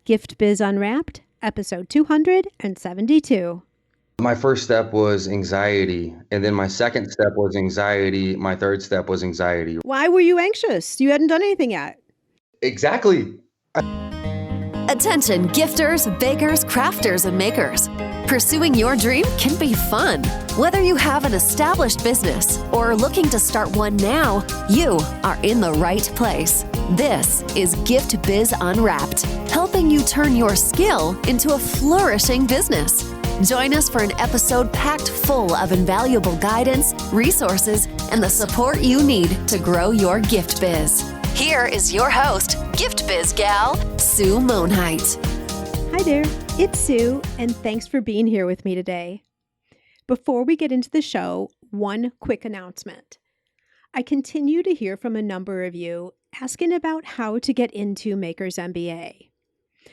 Gift Biz Unwrapped, episode 272. My first step was anxiety, and then my second step was anxiety. My third step was anxiety. Why were you anxious? You hadn't done anything yet. Exactly. Attention gifters, bakers, crafters, and makers. Pursuing your dream can be fun. Whether you have an established business or are looking to start one now, you are in the right place. This is Gift Biz Unwrapped, helping you turn your skill into a flourishing business. Join us for an episode packed full of invaluable guidance, resources, and the support you need to grow your gift biz. Here is your host, Gift Biz gal, Sue Monheit. Hi there, it's Sue, and thanks for being here with me today. Before we get into the show, one quick announcement. I continue to hear from a number of you asking about how to get into Maker's MBA.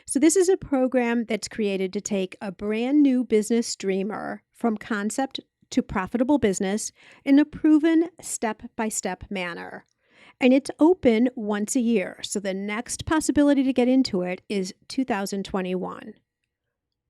So this is a program that's created to take a brand new business dreamer from concept to profitable business in a proven step-by-step manner. And it's open once a year, so the next possibility to get into it is 2021.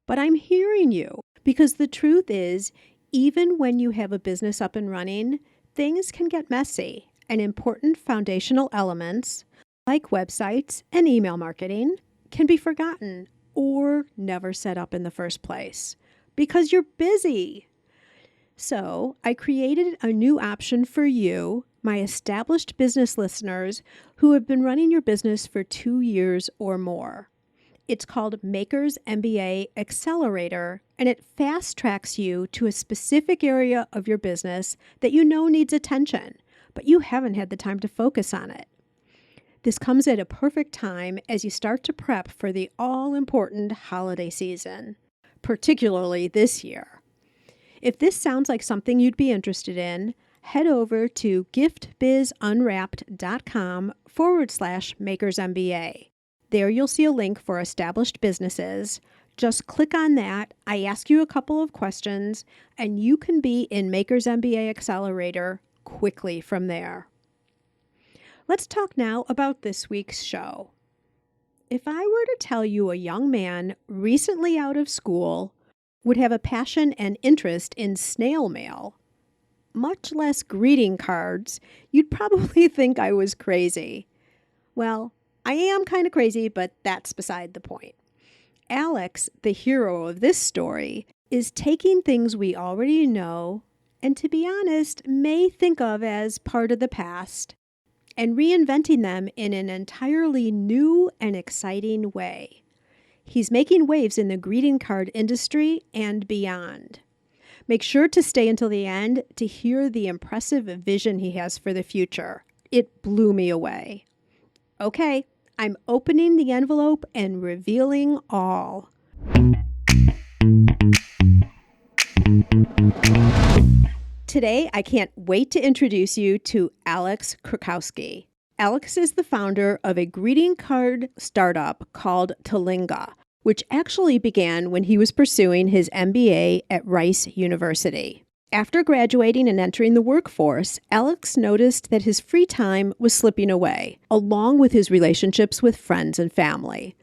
But I'm hearing you, because the truth is, even when you have a business up and running, things can get messy, and important foundational elements, like websites and email marketing, can be forgotten or never set up in the first place, because you're busy. So I created a new option for you, my established business listeners who have been running your business for 2 years or more. It's called Maker's MBA Accelerator, and it fast tracks you to a specific area of your business that you know needs attention, but you haven't had the time to focus on it. This comes at a perfect time as you start to prep for the all-important holiday season, particularly this year. If this sounds like something you'd be interested in, head over to giftbizunwrapped.com/makersmba. There you'll see a link for established businesses. Just click on that. I ask you a couple of questions, and you can be in Maker's MBA Accelerator quickly from there. Let's talk now about this week's show. If I were to tell you a young man recently out of school would have a passion and interest in snail mail, much less greeting cards, you'd probably think I was crazy. Well, I am kind of crazy, but that's beside the point. Alex, the hero of this story, is taking things we already know and, to be honest, may think of as part of the past and reinventing them in an entirely new and exciting way. He's making waves in the greeting card industry and beyond. Make sure to stay until the end to hear the impressive vision he has for the future. It blew me away. Okay, I'm opening the envelope and revealing all. Today, I can't wait to introduce you to Alex Kurkowski. Alex is the founder of a greeting card startup called Tellinga, which actually began when he was pursuing his MBA at Rice University. After graduating and entering the workforce, Alex noticed that his free time was slipping away, along with his relationships with friends and family.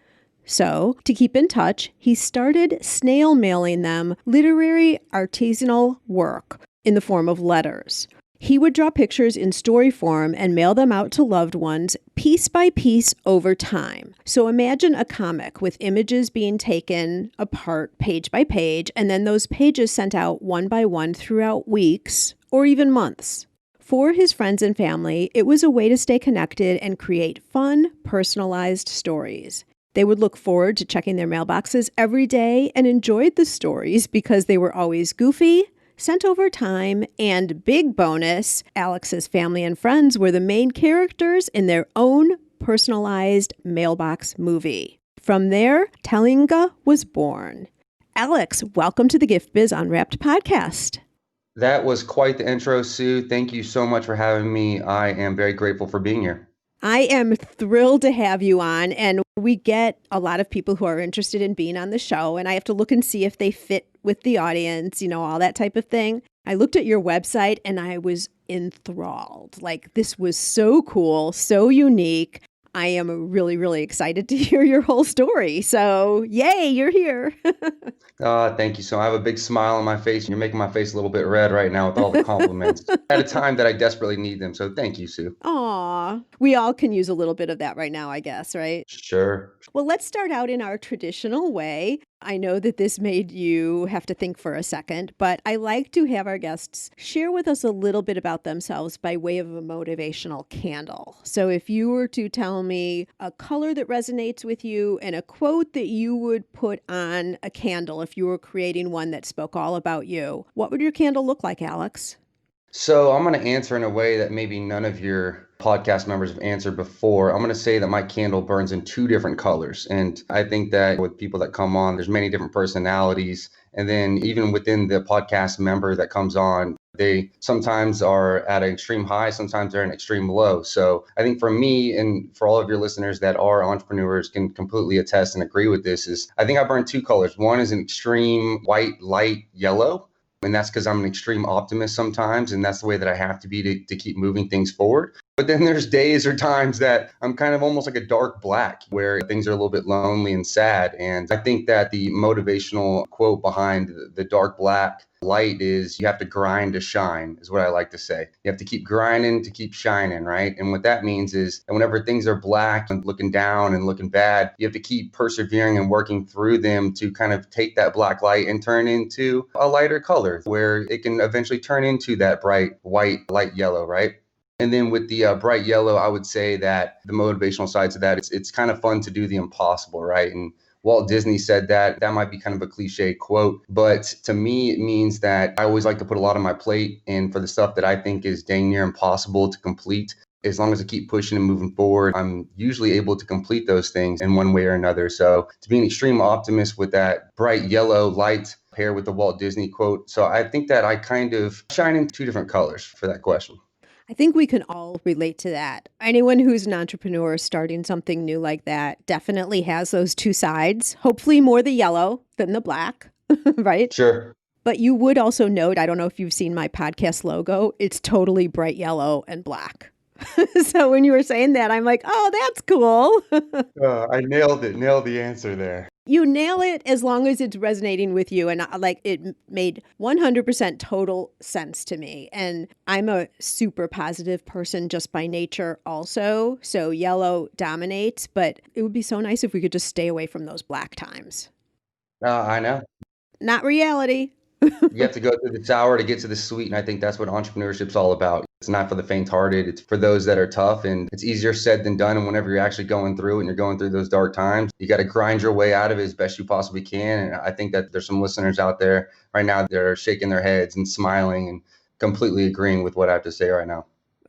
So, to keep in touch, he started snail mailing them literary artisanal work in the form of letters. He would draw pictures in story form and mail them out to loved ones piece by piece over time. So imagine a comic with images being taken apart page by page, and then those pages sent out one by one throughout weeks or even months. For his friends and family, it was a way to stay connected and create fun, personalized stories. They would look forward to checking their mailboxes every day and enjoyed the stories because they were always goofy, sent over time, and big bonus, Alex's family and friends were the main characters in their own personalized mailbox movie. From there, Tellinga was born. Alex, welcome to the Gift Biz Unwrapped podcast. That was quite the intro, Sue. Thank you so much for having me. I am very grateful for being here. I am thrilled to have you on, and we get a lot of people who are interested in being on the show, and I have to look and see if they fit with the audience, all that type of thing. I looked at your website and I was enthralled. Like, this was so cool, so unique. I am really, really excited to hear your whole story. So, yay, you're here. Thank you. So I have a big smile on my face. You're making my face a little bit red right now with all the compliments at a time that I desperately need them. So thank you, Sue. Aw, we all can use a little bit of that right now, I guess, right? Sure. Well, let's start out in our traditional way. I know that this made you have to think for a second, but I like to have our guests share with us a little bit about themselves by way of a motivational candle. So if you were to tell me a color that resonates with you and a quote that you would put on a candle if you were creating one that spoke all about you, what would your candle look like, Alex? So I'm going to answer in a way that maybe none of your podcast members have answered before. I'm going to say that my candle burns in two different colors. And I think that with people that come on, there's many different personalities. And then even within the podcast member that comes on, they sometimes are at an extreme high, sometimes they're at an extreme low. So I think for me and for all of your listeners that are entrepreneurs can completely attest and agree with this is I think I burn two colors. One is an extreme white, light yellow. And that's because I'm an extreme optimist sometimes. And that's the way that I have to be to keep moving things forward. But then there's days or times that I'm kind of almost like a dark black where things are a little bit lonely and sad. And I think that the motivational quote behind the dark black light is you have to grind to shine is what I like to say. You have to keep grinding to keep shining, right? And what that means is that whenever things are black and looking down and looking bad, you have to keep persevering and working through them to kind of take that black light and turn into a lighter color where it can eventually turn into that bright white, light yellow, right? And then with the bright yellow, I would say that the motivational sides of that, it's kind of fun to do the impossible, right? And Walt Disney said that might be kind of a cliche quote, but to me, it means that I always like to put a lot on my plate. And for the stuff that I think is dang near impossible to complete, as long as I keep pushing and moving forward, I'm usually able to complete those things in one way or another. So to be an extreme optimist with that bright yellow light paired with the Walt Disney quote. So I think that I kind of shine in two different colors for that question. I think we can all relate to that. Anyone who's an entrepreneur starting something new like that definitely has those two sides, hopefully more the yellow than the black, right? Sure. But you would also note, I don't know if you've seen my podcast logo, it's totally bright yellow and black. So when you were saying that, I'm like, oh, that's cool. I nailed the answer there. You nail it as long as it's resonating with you. And like it made 100% total sense to me. And I'm a super positive person just by nature also. So yellow dominates, but it would be so nice if we could just stay away from those black times. I know. Not reality. You have to go through the sour to get to the sweet. And I think that's what entrepreneurship's all about. It's not for the faint-hearted. It's for those that are tough, and it's easier said than done. And whenever you're actually going through it and you're going through those dark times, you got to grind your way out of it as best you possibly can. And I think that there's some listeners out there right now that are shaking their heads and smiling and completely agreeing with what I have to say right now.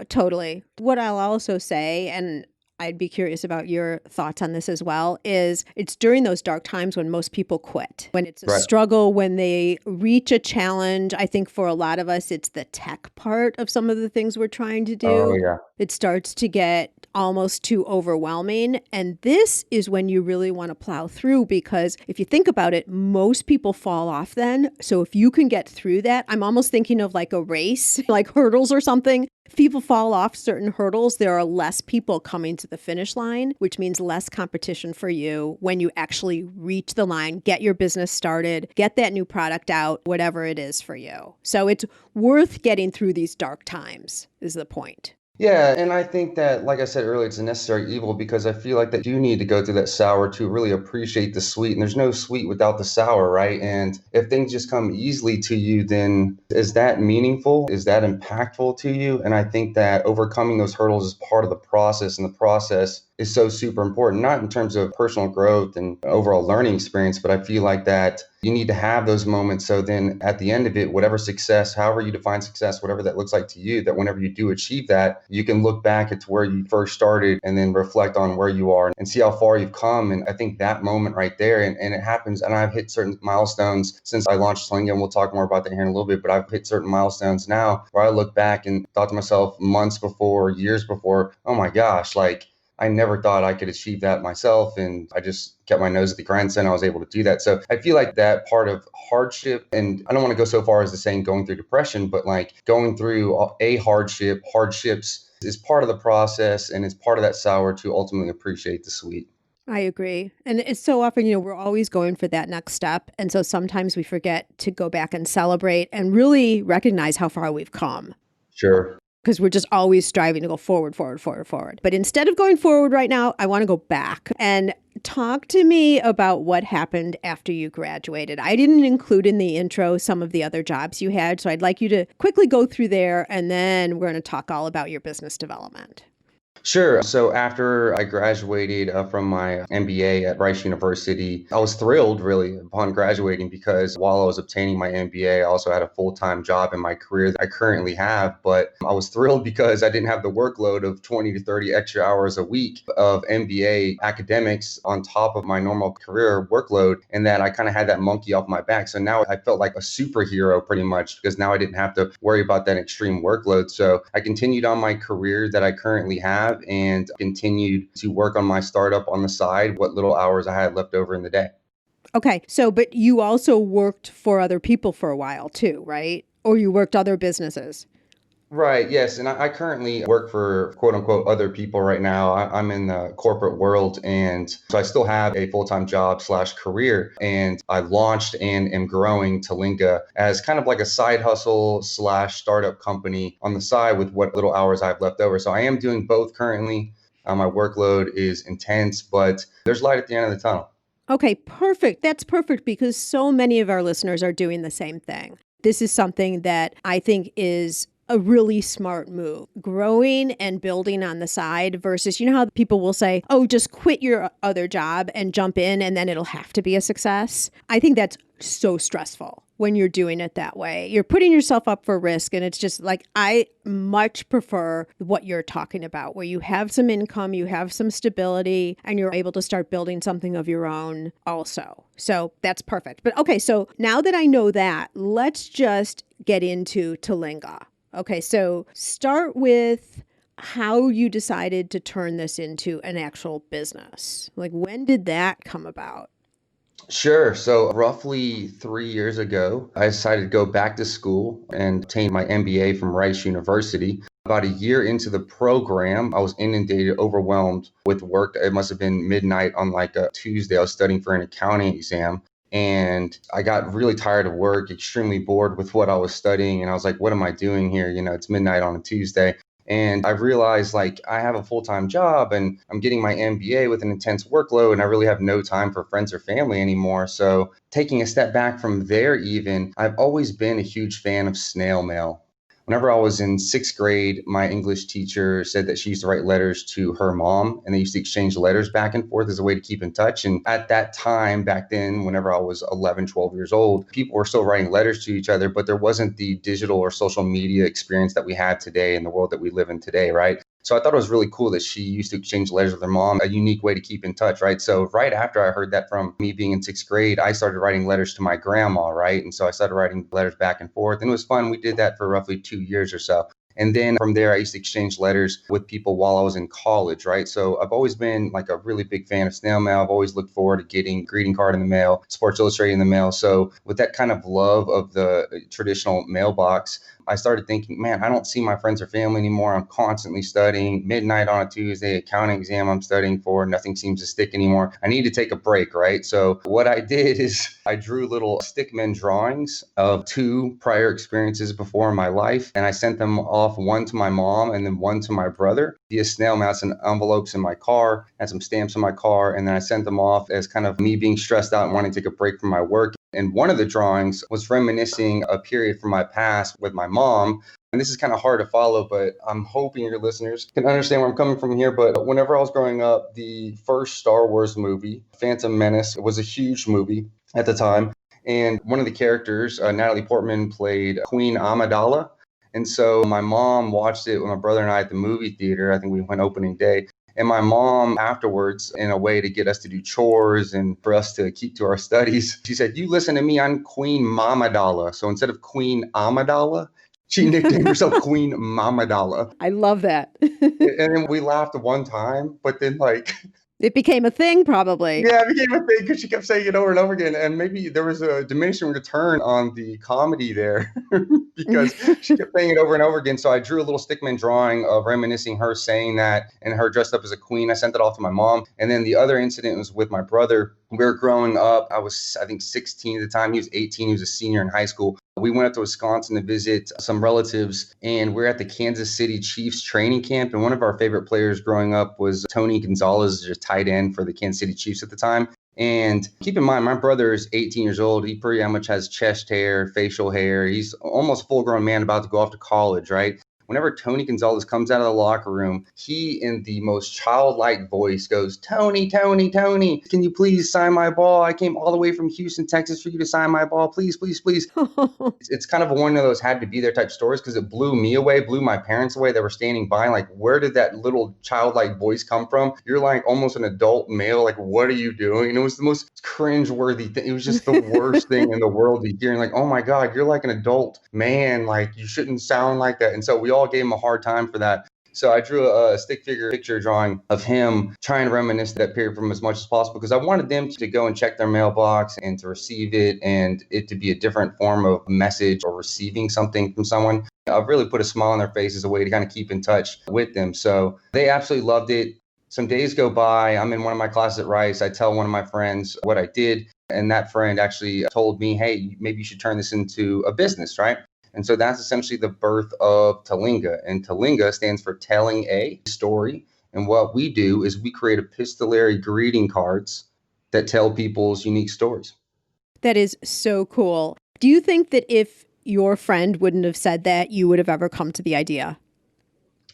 Totally. What I'll also say, and I'd be curious about your thoughts on this as well, is it's during those dark times when most people quit, when it's a Right. struggle, when they reach a challenge. I think for a lot of us, it's the tech part of some of the things we're trying to do. Oh, yeah. It starts to get almost too overwhelming. And this is when you really want to plow through, because if you think about it, most people fall off then. So if you can get through that, I'm almost thinking of like a race, like hurdles or something. If people fall off certain hurdles, there are less people coming to the finish line, which means less competition for you when you actually reach the line, get your business started, get that new product out, whatever it is for you. So it's worth getting through these dark times is the point. Yeah, and I think that, like I said earlier, it's a necessary evil because I feel like that you need to go through that sour to really appreciate the sweet. And there's no sweet without the sour, right? And if things just come easily to you, then is that meaningful? Is that impactful to you? And I think that overcoming those hurdles is part of the process, and the process is so super important, not in terms of personal growth and overall learning experience, but I feel like that you need to have those moments. So then at the end of it, whatever success, however you define success, whatever that looks like to you, that whenever you do achieve that, you can look back at where you first started and then reflect on where you are and see how far you've come. And I think that moment right there, and it happens, and I've hit certain milestones since I launched Tellinga, and we'll talk more about that here in a little bit, but I've hit certain milestones now where I look back and thought to myself months before, years before, oh my gosh, like, I never thought I could achieve that myself. And I just kept my nose at the grindstone. I was able to do that. So I feel like that part of hardship, and I don't want to go so far as to saying going through depression, but like going through a hardships is part of the process, and it's part of that sour to ultimately appreciate the sweet. I agree. And it's so often, we're always going for that next step. And so sometimes we forget to go back and celebrate and really recognize how far we've come. Sure. Because we're just always striving to go forward, forward, forward, forward. But instead of going forward right now, I want to go back and talk to me about what happened after you graduated. I didn't include in the intro some of the other jobs you had, so I'd like you to quickly go through there, and then we're going to talk all about your business development. Sure. So after I graduated from my MBA at Rice University, I was thrilled really upon graduating because while I was obtaining my MBA, I also had a full-time job in my career that I currently have. But I was thrilled because I didn't have the workload of 20 to 30 extra hours a week of MBA academics on top of my normal career workload, and that I kind of had that monkey off my back. So now I felt like a superhero pretty much because now I didn't have to worry about that extreme workload. So I continued on my career that I currently have and continued to work on my startup on the side, what little hours I had left over in the day. Okay. So, but you also worked for other people for a while too, right? Or you worked other businesses? Right. Yes. And I currently work for quote unquote other people right now. I'm in the corporate world. And so I still have a full-time job slash career. And I launched and am growing Tellinga as kind of like a side hustle slash startup company on the side with what little hours I have left over. So I am doing both currently. My workload is intense, but there's light at the end of the tunnel. Okay, perfect. That's perfect because so many of our listeners are doing the same thing. This is something that I think is a really smart move. Growing and building on the side versus, how people will say, oh, just quit your other job and jump in and then it'll have to be a success. I think that's so stressful when you're doing it that way. You're putting yourself up for risk. And it's just like, I much prefer what you're talking about, where you have some income, you have some stability, and you're able to start building something of your own also. So that's perfect. But okay, so now that I know that, let's just get into Tellinga. Okay, so start with how you decided to turn this into an actual business. Like, when did that come about? Sure. So roughly 3 years ago, I decided to go back to school and obtain my MBA from Rice University. About a year into the program, I was inundated, overwhelmed with work. It must have been midnight on like a Tuesday. I was studying for an accounting exam. And I got really tired of work, extremely bored with what I was studying. And I was like, what am I doing here? It's midnight on a Tuesday. And I realized like I have a full-time job and I'm getting my MBA with an intense workload and I really have no time for friends or family anymore. So taking a step back from there, even, I've always been a huge fan of snail mail. Whenever I was in sixth grade, my English teacher said that she used to write letters to her mom and they used to exchange letters back and forth as a way to keep in touch. And at that time, back then, whenever I was 11, 12 years old, people were still writing letters to each other, but there wasn't the digital or social media experience that we have today in the world that we live in today, right? So I thought it was really cool that she used to exchange letters with her mom, a unique way to keep in touch, right? So right after I heard that from me being in sixth grade, I started writing letters to my grandma, right? And so I started writing letters back and forth. And it was fun. We did that for roughly 2 years or so. And then from there, I used to exchange letters with people while I was in college, right? So I've always been like a really big fan of snail mail. I've always looked forward to getting a greeting card in the mail, Sports Illustrated in the mail. So with that kind of love of the traditional mailbox, I started thinking, man, I don't see my friends or family anymore. I'm constantly studying midnight on a Tuesday, accounting exam I'm studying for. Nothing seems to stick anymore. I need to take a break, right? So what I did is I drew little stickman drawings of two prior experiences before in my life. And I sent them off, one to my mom and then one to my brother via snail mail and envelopes in my car, had some stamps in my car. And then I sent them off as kind of me being stressed out and wanting to take a break from my work. And one of the drawings was reminiscing a period from my past with my mom. And this is kind of hard to follow, but I'm hoping your listeners can understand where I'm coming from here. But whenever I was growing up, the first Star Wars movie, Phantom Menace, was a huge movie at the time. And one of the characters, Natalie Portman, played Queen Amidala. And so my mom watched it with my brother and I at the movie theater. I think we went opening day. And my mom afterwards, in a way to get us to do chores and for us to keep to our studies, she said, you listen to me, I'm Queen Mamidala. So instead of Queen Amidala, She nicknamed herself Queen Mamadala. I love that. And then we laughed one time, but then like It became a thing, probably. yeah, it became a thing because she kept saying it over and over again. And maybe there was a diminishing return on the comedy there because she kept saying it over and over again. So I drew a little stickman drawing of reminiscing her saying that and her dressed up as a queen. I sent it off to my mom. And then the other incident was with my brother. We were growing up. I was, I think, 16 at the time. He was 18. He was a senior in high school. We went up to Wisconsin to visit some relatives, and we're at the Kansas City Chiefs training camp. And one of our favorite players growing up was Tony Gonzalez, just tight end for the Kansas City Chiefs at the time. And keep in mind, my brother is 18 years old. He pretty much has chest hair, facial hair. He's almost full grown man about to go off to college, right? Whenever Tony Gonzalez comes out of the locker room, he, in the most childlike voice, goes, Tony, Tony, Tony, can you please sign my ball? I came all the way from Houston, Texas for you to sign my ball. Please, please, please. It's kind of one of those had to be there type stories because it blew me away, blew my parents away. They were standing by like, where did that little childlike voice come from? You're like almost an adult male. Like, what are you doing? And it was the most cringe-worthy thing. It was just the worst thing in the world to hear. Like, oh my God, you're like an adult man. Like, you shouldn't sound like that. And so we all gave him a hard time for that. So I drew a stick figure picture drawing of him trying to reminisce that period from as much as possible because I wanted them to go and check their mailbox and to receive it and it to be a different form of message or receiving something from someone. I've really put a smile on their face as a way to kind of keep in touch with them. So they absolutely loved it. Some days go by. I'm in one of my classes at Rice. I tell one of my friends what I did. And that friend actually told me, hey, maybe you should turn this into a business, right? And so that's essentially the birth of Tellinga. And Tellinga stands for telling a story. And what we do is we create epistolary greeting cards that tell people's unique stories. That is so cool. Do you think that if your friend wouldn't have said that, you would have ever come to the idea?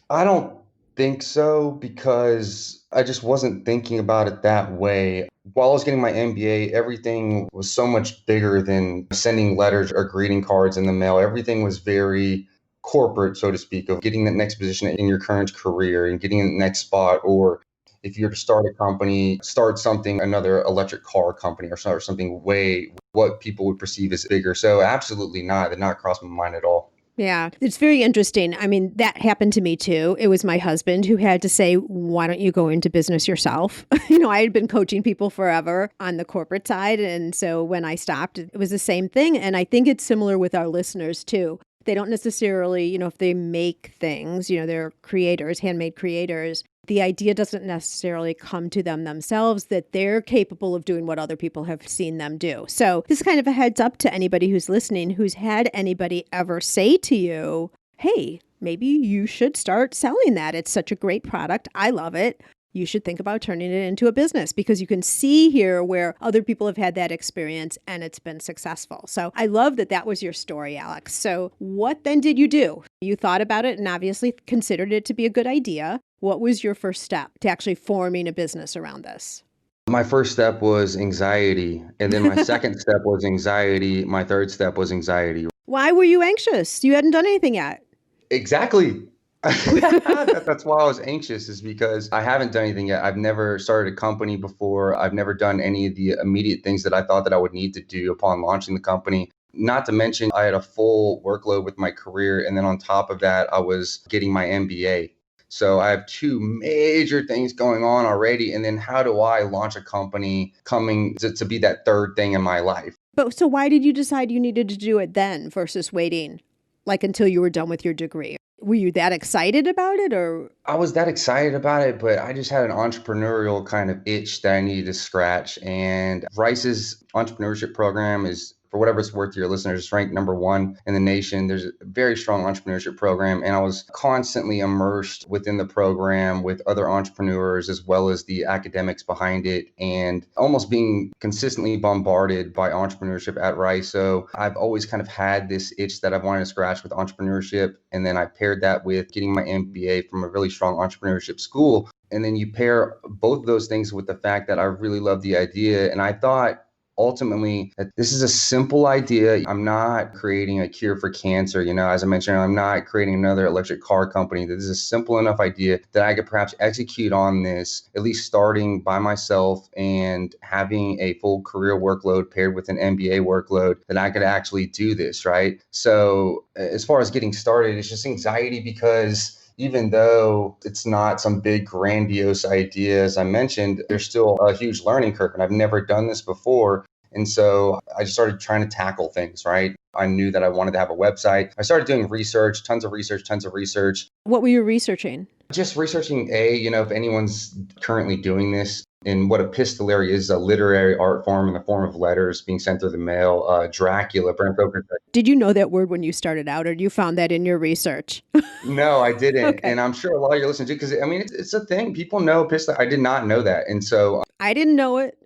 I don't think so because I just wasn't thinking about it that way. While I was getting my MBA, everything was so much bigger than sending letters or greeting cards in the mail. Everything was very corporate, so to speak, of getting that next position in your current career and getting the next spot. Or if you're to start a company, start something, another electric car company or something way what people would perceive as bigger. So absolutely not. It did not cross my mind at all. Yeah, it's very interesting. I mean, that happened to me too. It was my husband who had to say, why don't you go into business yourself? I had been coaching people forever on the corporate side. And so when I stopped, it was the same thing. And I think it's similar with our listeners too. They don't necessarily, if they make things, they're creators, handmade creators. The idea doesn't necessarily come to them themselves that they're capable of doing what other people have seen them do. So this is kind of a heads up to anybody who's listening, who's had anybody ever say to you, hey, maybe you should start selling that. It's such a great product. I love it. You should think about turning it into a business because you can see here where other people have had that experience and it's been successful. So I love that that was your story, Alex. So what then did you do? You thought about it and obviously considered it to be a good idea. What was your first step to actually forming a business around this? My first step was anxiety. And then my second step was anxiety. My third step was anxiety. Why were you anxious? You hadn't done anything yet. Exactly. That's why I was anxious, is because I haven't done anything yet. I've never started a company before. I've never done any of the immediate things that I thought that I would need to do upon launching the company. Not to mention, I had a full workload with my career. And then on top of that, I was getting my MBA. So I have two major things going on already. And then how do I launch a company coming to be that third thing in my life? But so why did you decide you needed to do it then versus waiting like until you were done with your degree? Were you that excited about it or? I was that excited about it, but I just had an entrepreneurial kind of itch that I needed to scratch. And Rice's entrepreneurship program is, for whatever it's worth to your listeners, it's ranked #1 in the nation. There's a very strong entrepreneurship program. And I was constantly immersed within the program with other entrepreneurs as well as the academics behind it and almost being consistently bombarded by entrepreneurship at Rice. So I've always kind of had this itch that I've wanted to scratch with entrepreneurship. And then I paired that with getting my MBA from a really strong entrepreneurship school. And then you pair both of those things with the fact that I really love the idea. And I thought, ultimately that this is a simple idea. I'm not creating a cure for cancer. As I mentioned, I'm not creating another electric car company. This is a simple enough idea that I could perhaps execute on this, at least starting by myself and having a full career workload paired with an MBA workload, that I could actually do this, right? So as far as getting started, it's just anxiety because even though it's not some big grandiose idea, as I mentioned, there's still a huge learning curve, and I've never done this before. And so I just started trying to tackle things, right? I knew that I wanted to have a website. I started doing research, tons of research. What were you researching? Just researching, if anyone's currently doing this, and what epistolary is, a literary art form in the form of letters being sent through the mail. Dracula, Bram Stoker. Did you know that word when you started out, or you found that in your research? No, I didn't. Okay. And I'm sure a lot of your listeners do, because it's a thing. People know epistolary. I did not know that. And so I didn't know it.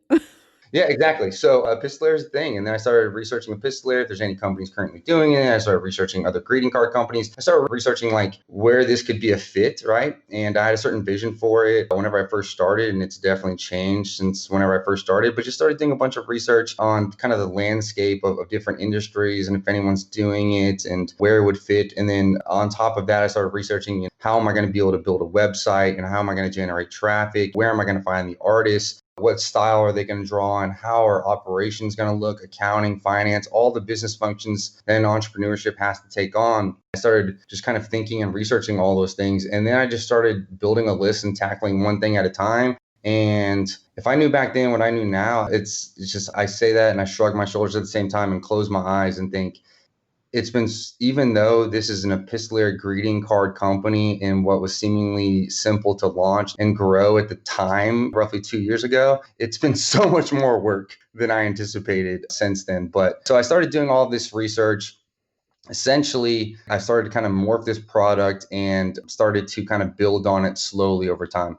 yeah, exactly. So epistolary is a thing. And then I started researching epistolary, if there's any companies currently doing it. I started researching other greeting card companies. I started researching like where this could be a fit, right? And I had a certain vision for it whenever I first started, and it's definitely changed since whenever I first started, but just started doing a bunch of research on kind of the landscape of different industries and if anyone's doing it and where it would fit. And then on top of that, I started researching how am I going to be able to build a website, and how am I going to generate traffic? Where am I going to find the artists? What style are they going to draw on? How are operations going to look? Accounting, finance, all the business functions that an entrepreneurship has to take on. I started just kind of thinking and researching all those things. And then I just started building a list and tackling one thing at a time. And if I knew back then what I knew now, it's just, I say that and I shrug my shoulders at the same time and close my eyes and think, it's been, even though this is an epistolary greeting card company and what was seemingly simple to launch and grow at the time, roughly 2 years ago, it's been so much more work than I anticipated since then. But so I started doing all of this research. Essentially, I started to kind of morph this product and started to kind of build on it slowly over time.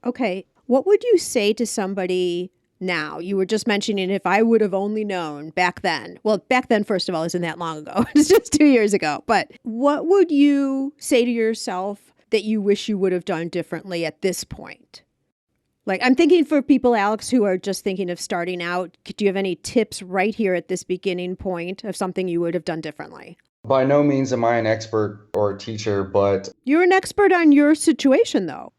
Okay. What would you say to somebody now? You were just mentioning if I would have only known back then. Well, back then, first of all, isn't that long ago. It's just 2 years ago. But what would you say to yourself that you wish you would have done differently at this point? Like, I'm thinking for people, Alex, who are just thinking of starting out, do you have any tips right here at this beginning point of something you would have done differently? By no means am I an expert or a teacher, but You're an expert on your situation, though.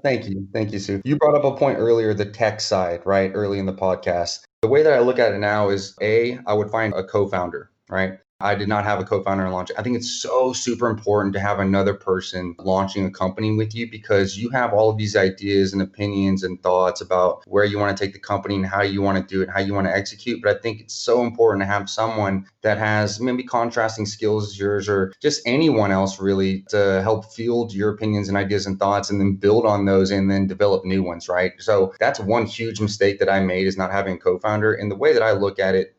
thank you. Thank you, Sue. You brought up a point earlier, the tech side, right? Early in the podcast. The way that I look at it now is I would find a co-founder, right? I did not have a co-founder in launch. I think it's so super important to have another person launching a company with you, because you have all of these ideas and opinions and thoughts about where you want to take the company and how you want to do it, how you want to execute. But I think it's so important to have someone that has maybe contrasting skills as yours, or just anyone else really, to help field your opinions and ideas and thoughts and then build on those and then develop new ones, right? So that's one huge mistake that I made, is not having a co-founder. And the way that I look at it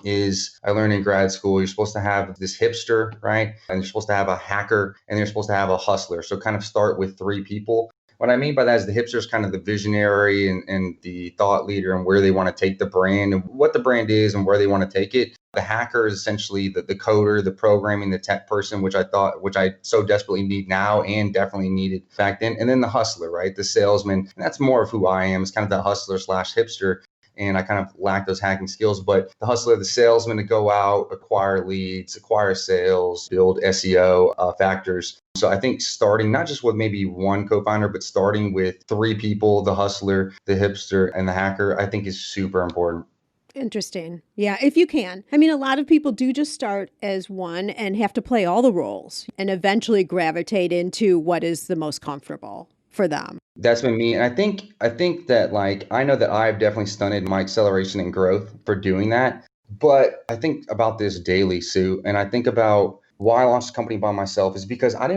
is, I learned in grad school, you're supposed to have this hipster, right? And you're supposed to have a hacker, and you're supposed to have a hustler. So kind of start with 3 people. What I mean by that is the hipster is kind of the visionary and the thought leader and where they want to take the brand and what the brand is and where they want to take it. The hacker is essentially the coder, the programming, the tech person, which I so desperately need now and definitely needed back then. And then the hustler, right? The salesman. And that's more of who I am. It's kind of the hustler / hipster. And I kind of lack those hacking skills, but the hustler, the salesman, to go out, acquire leads, acquire sales, build SEO factors. So I think starting not just with maybe one co-founder, but starting with 3 people, the hustler, the hipster, and the hacker, I think is super important. Interesting. Yeah, if you can. I mean, a lot of people do just start as one and have to play all the roles and eventually gravitate into what is the most comfortable for them. That's been me. And I think that, like, I know that I've definitely stunted my acceleration and growth for doing that. But I think about this daily, Sue. And I think about why I launched the company by myself is because I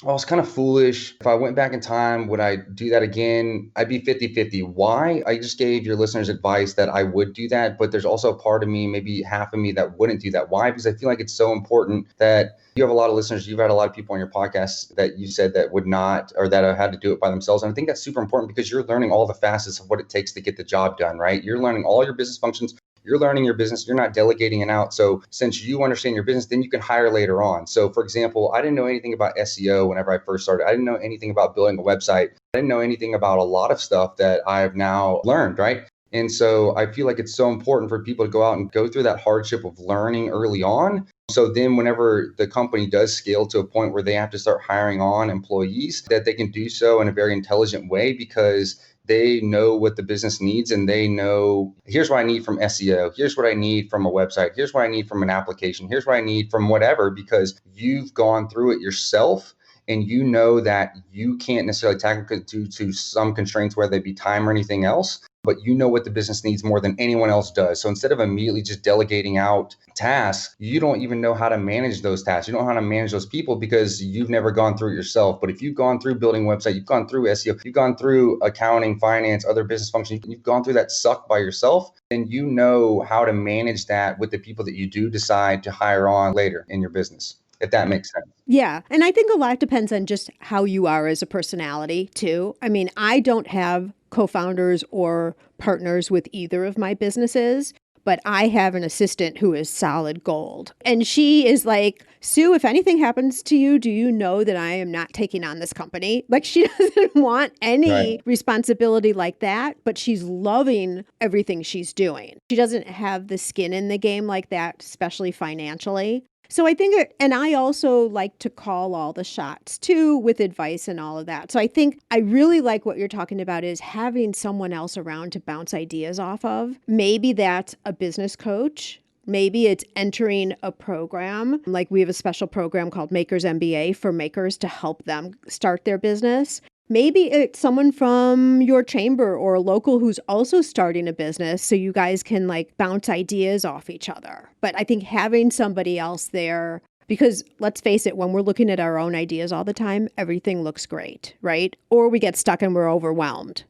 was kind of foolish. If I went back in time, would I do that again? I'd be 50-50. Why? I just gave your listeners advice that I would do that. But there's also a part of me, maybe half of me, that wouldn't do that. Why? Because I feel like it's so important that you have a lot of listeners. You've had a lot of people on your podcast that you said that would not, or that have had to do it by themselves. And I think that's super important because you're learning all the facets of what it takes to get the job done, right? You're learning all your business functions. You're learning your business. You're not delegating it out. So since you understand your business, then you can hire later on. So for example, I didn't know anything about SEO whenever I first started. I didn't know anything about building a website. I didn't know anything about a lot of stuff that I have now learned, right? And so I feel like it's so important for people to go out and go through that hardship of learning early on. So then whenever the company does scale to a point where they have to start hiring on employees, that they can do so in a very intelligent way because they know what the business needs and they know, here's what I need from SEO. Here's what I need from a website. Here's what I need from an application. Here's what I need from whatever, because you've gone through it yourself. And you know that you can't necessarily tackle it due to some constraints, whether it be time or anything else, but you know what the business needs more than anyone else does. So instead of immediately just delegating out tasks, you don't even know how to manage those tasks. You don't know how to manage those people because you've never gone through it yourself. But if you've gone through building a website, you've gone through SEO, you've gone through accounting, finance, other business functions, you've gone through that suck by yourself, then you know how to manage that with the people that you do decide to hire on later in your business, if that makes sense. Yeah. And I think a lot depends on just how you are as a personality, too. I mean, I don't have co-founders or partners with either of my businesses, but I have an assistant who is solid gold. And she is like, Sue, if anything happens to you, do you know that I am not taking on this company? Like, she doesn't want any responsibility like that, but she's loving everything she's doing. She doesn't have the skin in the game like that, especially financially. So I think, and I also like to call all the shots too with advice and all of that. So I think I really like what you're talking about is having someone else around to bounce ideas off of. Maybe that's a business coach. Maybe it's entering a program. Like we have a special program called Makers MBA for makers to help them start their business. Maybe it's someone from your chamber or a local who's also starting a business so you guys can like bounce ideas off each other. But I think having somebody else there, because let's face it, when we're looking at our own ideas all the time, everything looks great, right? Or we get stuck and we're overwhelmed.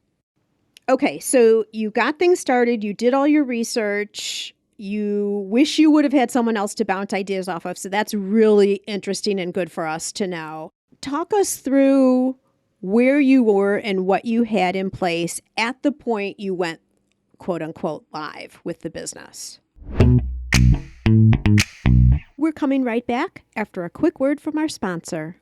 Okay, so you got things started, you did all your research, you wish you would have had someone else to bounce ideas off of. So that's really interesting and good for us to know. Talk us through where you were and what you had in place at the point you went, quote unquote, live with the business. We're coming right back after a quick word from our sponsor.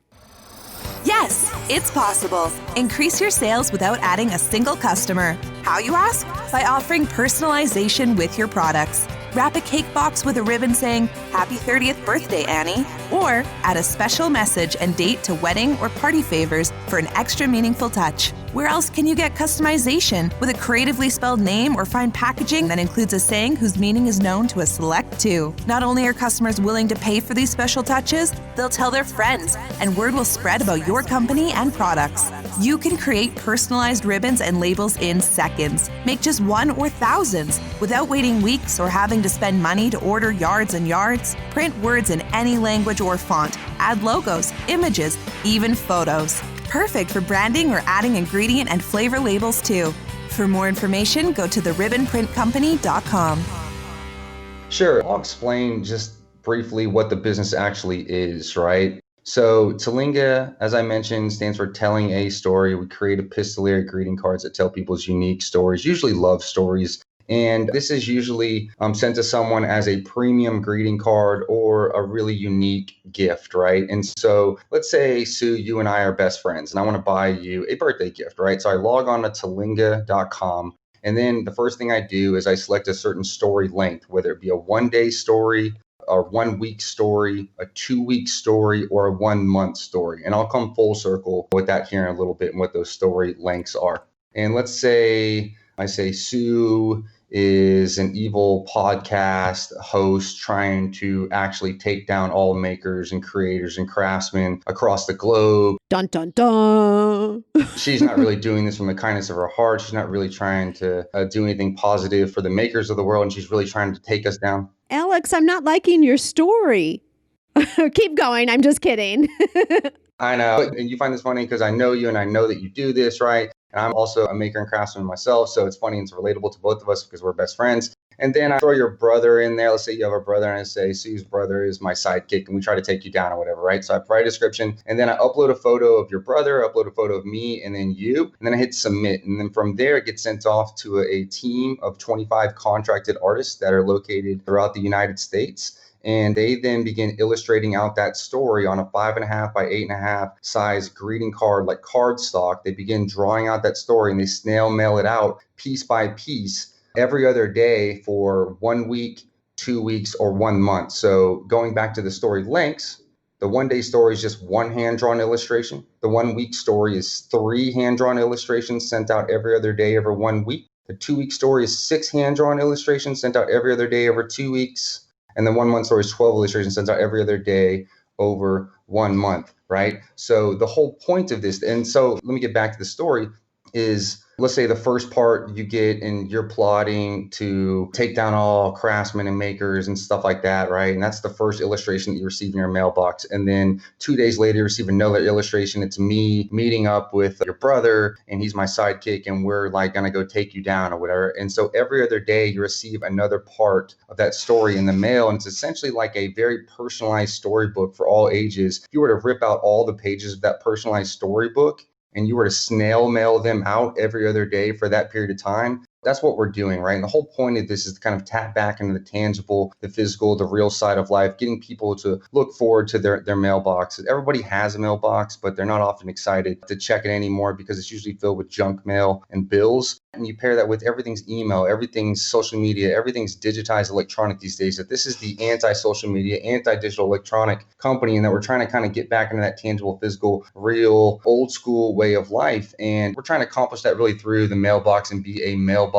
Yes, it's possible. Increase your sales without adding a single customer. How, you ask? By offering personalization with your products. Wrap a cake box with a ribbon saying, "Happy 30th birthday, Annie." Or add a special message and date to wedding or party favors for an extra meaningful touch. Where else can you get customization with a creatively spelled name or fine packaging that includes a saying whose meaning is known to a select few? Not only are customers willing to pay for these special touches, they'll tell their friends, and word will spread about your company and products. You can create personalized ribbons and labels in seconds. Make just one or thousands without waiting weeks or having to spend money to order yards and yards. Print words in any language or font. Add logos, images, even photos. Perfect for branding or adding ingredient and flavor labels too. For more information, go to theribbonprintcompany.com. Sure. I'll explain just briefly what the business actually is, right? So Tellinga, as I mentioned, stands for telling a story. We create epistolary greeting cards that tell people's unique stories, usually love stories. And this is usually sent to someone as a premium greeting card or a really unique gift, right? And so let's say, Sue, you and I are best friends and I want to buy you a birthday gift, right? So I log on to tellinga.com. And then the first thing I do is I select a certain story length, whether it be a 1-day story, a 1-week story, a 2-week story, or a 1-month story. And I'll come full circle with that here in a little bit and what those story lengths are. And let's say I say Sue is an evil podcast host trying to actually take down all makers and creators and craftsmen across the globe. Dun, dun, dun. She's not really doing this from the kindness of her heart. She's not really trying to do anything positive for the makers of the world. And she's really trying to take us down. Alex, I'm not liking your story. Keep going. I'm just kidding. I know. And you find this funny because I know you and I know that you do this, right? And I'm also a maker and craftsman myself. So it's funny and it's relatable to both of us because we're best friends. And then I throw your brother in there. Let's say you have a brother and I say, Sue's brother is my sidekick and we try to take you down or whatever, right? So I provide a description and then I upload a photo of your brother, upload a photo of me and then you, and then I hit submit. And then from there, it gets sent off to a team of 25 contracted artists that are located throughout the United States. And they then begin illustrating out that story on a 5.5 by 8.5 size greeting card, like cardstock. They begin drawing out that story and they snail mail it out piece by piece every other day for 1 week, 2 weeks, or 1 month. So going back to the story lengths, the 1 day story is just one hand-drawn illustration. The 1 week story is 3 hand-drawn illustrations sent out every other day over 1 week. The 2 week story is 6 hand-drawn illustrations sent out every other day over 2 weeks. And the 1 month story is 12 illustrations sent out every other day over 1 month, right? So the whole point of this, and so let me get back to the story, is let's say the first part you get and you're plotting to take down all craftsmen and makers and stuff like that, right? And that's the first illustration that you receive in your mailbox. And then 2 days later, you receive another illustration. It's me meeting up with your brother and he's my sidekick and we're like going to go take you down or whatever. And so every other day you receive another part of that story in the mail. And it's essentially like a very personalized storybook for all ages. If you were to rip out all the pages of that personalized storybook, and you were to snail mail them out every other day for that period of time, that's what we're doing, right? And the whole point of this is to kind of tap back into the tangible, the physical, the real side of life, getting people to look forward to their mailbox. Everybody has a mailbox, but they're not often excited to check it anymore because it's usually filled with junk mail and bills. And you pair that with everything's email, everything's social media, everything's digitized electronic these days. That this is the anti-social media, anti-digital electronic company, and that we're trying to kind of get back into that tangible, physical, real, old school way of life. And we're trying to accomplish that really through the mailbox and be a mailbox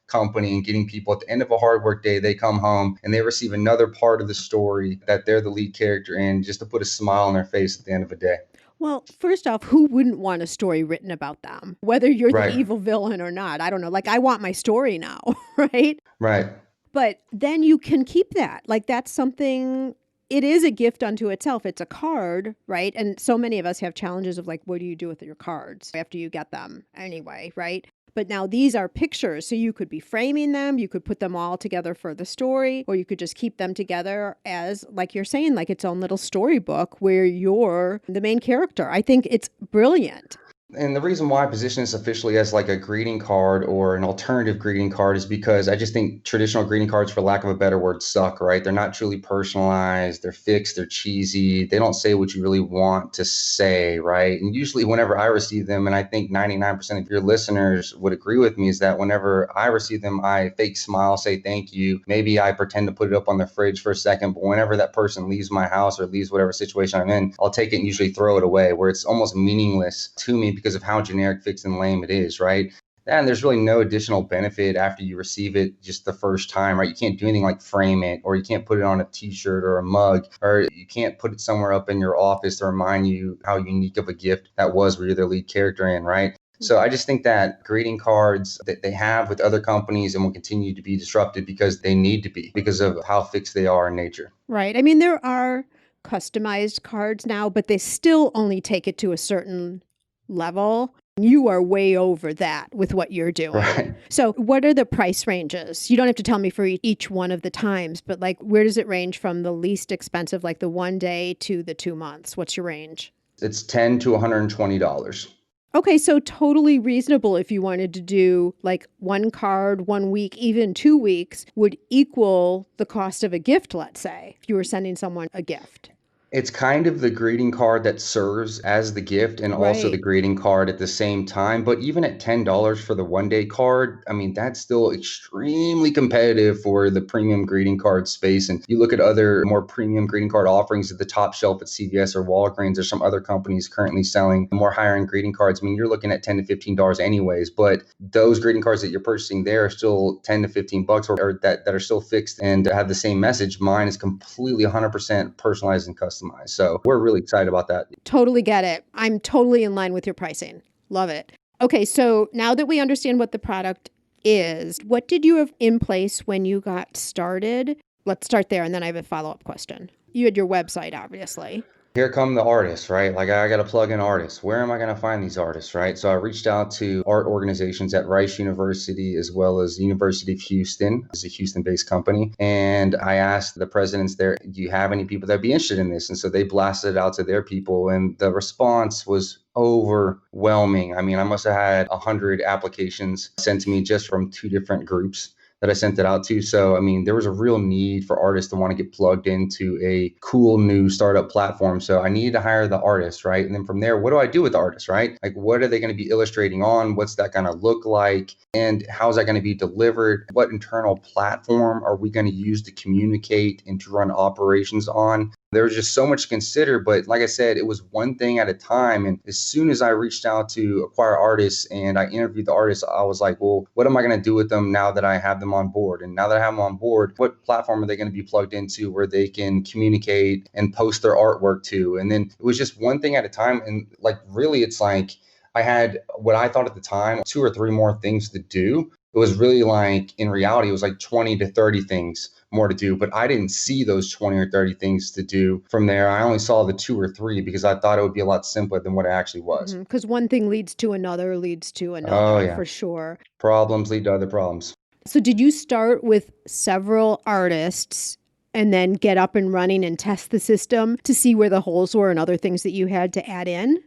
company and getting people at the end of a hard work day, they come home and they receive another part of the story that they're the lead character in, just to put a smile on their face at the end of the day. Well, first off, who wouldn't want a story written about them? Whether you're the Right. evil villain or not. I don't know. Like, I want my story now, right? Right. But then you can keep that. Like, that's something, it is a gift unto itself. It's a card, right? And so many of us have challenges of like, what do you do with your cards after you get them anyway, right? But now these are pictures. So you could be framing them, you could put them all together for the story, or you could just keep them together as, like you're saying, like its own little storybook where you're the main character. I think it's brilliant. And the reason why I position this officially as like a greeting card or an alternative greeting card is because I just think traditional greeting cards, for lack of a better word, suck, right? They're not truly personalized. They're fixed. They're cheesy. They don't say what you really want to say, right? And usually whenever I receive them, and I think 99% of your listeners would agree with me, is that whenever I receive them, I fake smile, say thank you. Maybe I pretend to put it up on the fridge for a second, but whenever that person leaves my house or leaves whatever situation I'm in, I'll take it and usually throw it away, where it's almost meaningless to me because of how generic, fixed, and lame it is, right? And there's really no additional benefit after you receive it just the first time, right? You can't do anything like frame it, or you can't put it on a t-shirt or a mug, or you can't put it somewhere up in your office to remind you how unique of a gift that was where you're the lead character in, right? So I just think that greeting cards that they have with other companies and will continue to be disrupted because they need to be, because of how fixed they are in nature. Right. I mean, there are customized cards now, but they still only take it to a certain level. You are way over that with what you're doing. Right. So what are the price ranges? You don't have to tell me for each one of the times, but like, where does it range from the least expensive, like the 1 day, to the 2 months? What's your range? It's $10 to $120. Okay, so totally reasonable if you wanted to do like 1 card, 1 week, even 2 weeks would equal the cost of a gift, let's say, if you were sending someone a gift. It's kind of the greeting card that serves as the gift and also the Right. greeting card at the same time. But even at $10 for the 1 day card, I mean, that's still extremely competitive for the premium greeting card space. And you look at other more premium greeting card offerings at the top shelf at CVS or Walgreens or some other companies currently selling more higher end greeting cards. I mean, you're looking at $10 to $15 anyways, but those greeting cards that you're purchasing there are still 10 to 15 bucks or that are still fixed and have the same message. Mine is completely 100% personalized and customized. So we're really excited about that. Totally get it. I'm totally in line with your pricing. Love it. Okay, so now that we understand what the product is, what did you have in place when you got started? Let's start there, and then I have a follow-up question. You had your website, obviously. Here come the artists, right? Like I got to plug in artists. Where am I going to find these artists, right? So I reached out to art organizations at Rice University as well as University of Houston. It's a Houston-based company. And I asked the presidents there, do you have any people that'd be interested in this? And so they blasted it out to their people. And the response was overwhelming. I mean, I must have had 100 applications sent to me just from 2 different groups. that I sent it out to. So, I mean, there was a real need for artists to want to get plugged into a cool new startup platform. So I needed to hire the artist, right? And then from there, what do I do with the artist, right? Like, what are they going to be illustrating on? What's that going to look like? And how's that going to be delivered? What internal platform are we going to use to communicate and to run operations on? There was just so much to consider, but like I said, it was one thing at a time. And as soon as I reached out to acquire artists and I interviewed the artists, I was like, well, what am I going to do with them now that I have them on board? And now that I have them on board, what platform are they going to be plugged into where they can communicate and post their artwork to? And then it was just one thing at a time. And like, really, it's like I had what I thought at the time, 2 or 3 more things to do. It was really like, in reality, it was like 20 to 30 things more to do, but I didn't see those 20 or 30 things to do from there. I only saw the 2 or 3 because I thought it would be a lot simpler than what it actually was. Because one thing leads to another, Oh, yeah. for sure. Problems lead to other problems. So did you start with several artists and then get up and running and test the system to see where the holes were and other things that you had to add in?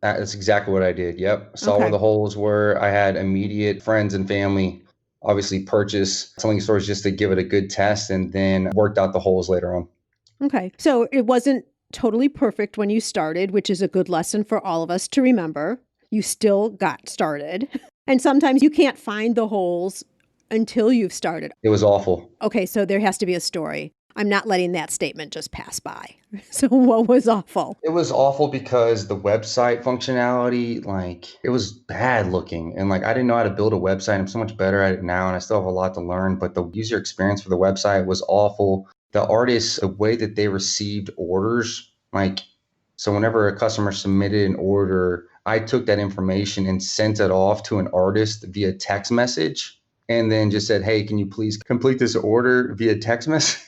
That's exactly what I did. Yep. Saw Okay. where the holes were. I had immediate friends and family obviously purchase Tellinga stores just to give it a good test, and then worked out the holes later on. Okay. So it wasn't totally perfect when you started, which is a good lesson for all of us to remember. You still got started. And sometimes you can't find the holes until you've started. It was awful. Okay, so there has to be a story. I'm not letting that statement just pass by. So what was awful? It was awful because the website functionality, like, it was bad looking. And like, I didn't know how to build a website. I'm so much better at it now, and I still have a lot to learn. But the user experience for the website was awful. The artists, the way that they received orders, like, so whenever a customer submitted an order, I took that information and sent it off to an artist via text message, and then just said, hey, can you please complete this order via text message?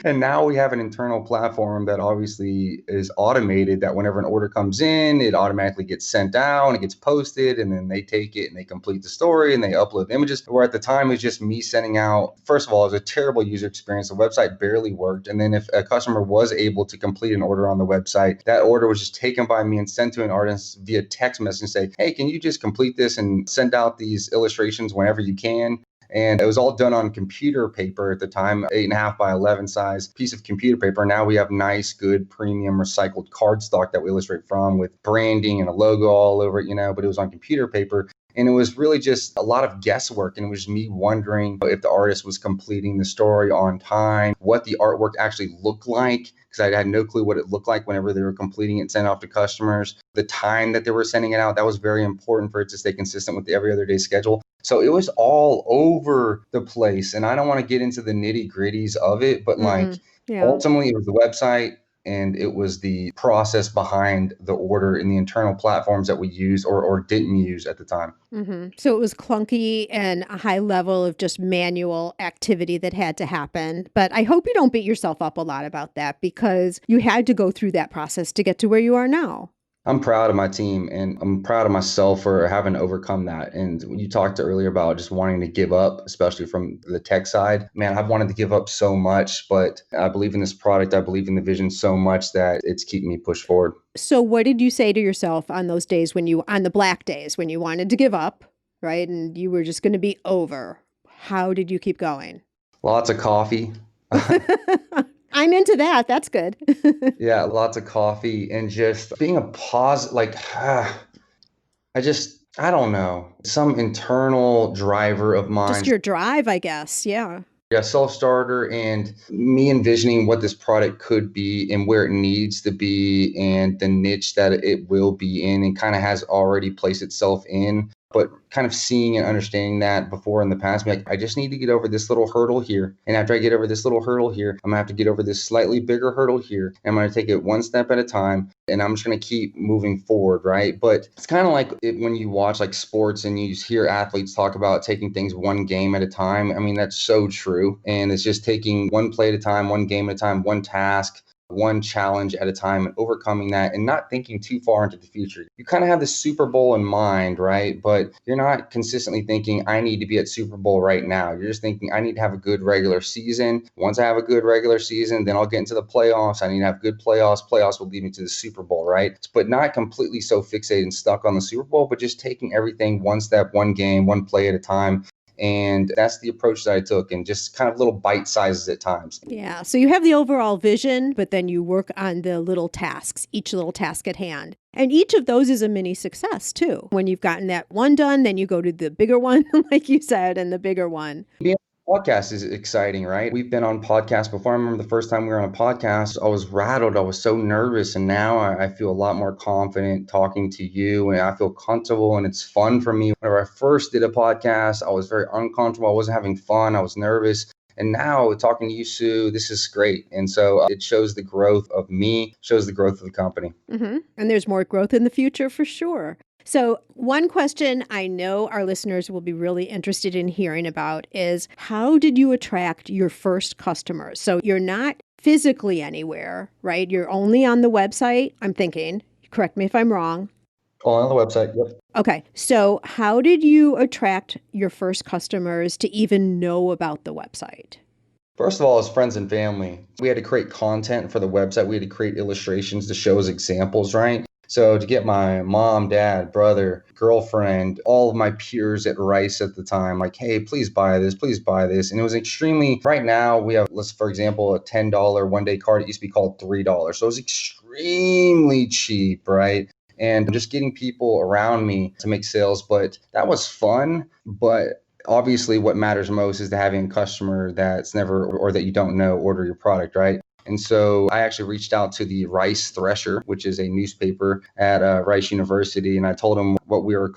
And now we have an internal platform that obviously is automated, that whenever an order comes in, it automatically gets sent out and it gets posted, and then they take it and they complete the story and they upload the images. Where at the time, it was just me sending out, first of all, it was a terrible user experience. The website barely worked. And then if a customer was able to complete an order on the website, that order was just taken by me and sent to an artist via text message and say, hey, can you just complete this and send out these illustrations whenever you can? And it was all done on computer paper at the time, 8.5 by 11 size piece of computer paper. Now we have nice, good, premium recycled cardstock that we illustrate from with branding and a logo all over it, but it was on computer paper. And it was really just a lot of guesswork. And it was me wondering if the artist was completing the story on time, what the artwork actually looked like, because I had no clue what it looked like whenever they were completing it and sent it off to customers. The time that they were sending it out, that was very important for it to stay consistent with the every other day schedule. So it was all over the place. And I don't want to get into the nitty gritties of it, but ultimately it was the website and it was the process behind the order in the internal platforms that we used or didn't use at the time. So it was clunky and a high level of just manual activity that had to happen. But I hope you don't beat yourself up a lot about that, because you had to go through that process to get to where you are now. I'm proud of my team and I'm proud of myself for having overcome that. And when you talked earlier about just wanting to give up, especially from the tech side, man, I've wanted to give up so much, but I believe in this product. I believe in the vision so much that it's keeping me pushed forward. So what did you say to yourself on those days on the black days when you wanted to give up, right? And you were just going to be over. How did you keep going? Lots of coffee. I'm into that. That's good. Yeah, lots of coffee and just being a pause, like, I don't know, some internal driver of mine. Just your drive, I guess. Yeah. Yeah, self-starter, and me envisioning what this product could be and where it needs to be and the niche that it will be in and kind of has already placed itself in. But kind of seeing and understanding that before in the past, like, I just need to get over this little hurdle here. And after I get over this little hurdle here, I'm going to have to get over this slightly bigger hurdle here. And I'm going to take it one step at a time. And I'm just going to keep moving forward, right? But it's kind of like when you watch like sports and you hear athletes talk about taking things one game at a time. I mean, that's so true. And it's just taking one play at a time, one game at a time, one task, one challenge at a time, and overcoming that and not thinking too far into the future. You kind of have the Super Bowl in mind, right? But you're not consistently thinking, I need to be at Super Bowl right now. You're just thinking, I need to have a good regular season. Once I have a good regular season, then I'll get into the playoffs. I need to have good playoffs. Playoffs will lead me to the Super Bowl, right? But not completely so fixated and stuck on the Super Bowl, but just taking everything one step, one game, one play at a time. And that's the approach that I took, and just kind of little bite sizes at times. Yeah. So you have the overall vision, but then you work on the little tasks, each little task at hand. And each of those is a mini success too. When you've gotten that one done, then you go to the bigger one, like you said, and the bigger one. Being on a podcast is exciting, right? We've been on podcasts before. I remember the first time we were on a podcast, I was rattled. I was so nervous. And now I feel a lot more confident talking to you, and I feel comfortable, and it's fun for me. Whenever I first did a podcast, I was very uncomfortable. I wasn't having fun. I was nervous. And now talking to you, Sue, this is great. And so it shows the growth of me, shows the growth of the company. And there's more growth in the future for sure. So one question I know our listeners will be really interested in hearing about is, how did you attract your first customers? So you're not physically anywhere, right? You're only on the website, I'm thinking. Correct me if I'm wrong. All on the website, yep. Okay. So how did you attract your first customers to even know about the website? First of all, as friends and family, we had to create content for the website. We had to create illustrations to show as examples, right? So to get my mom, dad, brother, girlfriend, all of my peers at Rice at the time, like, hey, please buy this, please buy this. And it was extremely, right now we have, for example, a $10 one-day card. It used to be called $3. So it was extremely cheap, right? And just getting people around me to make sales. But that was fun. But obviously what matters most is to having a customer that's never, or that you don't know, order your product, right? And so I actually reached out to the Rice Thresher, which is a newspaper at Rice University. And I told them what we were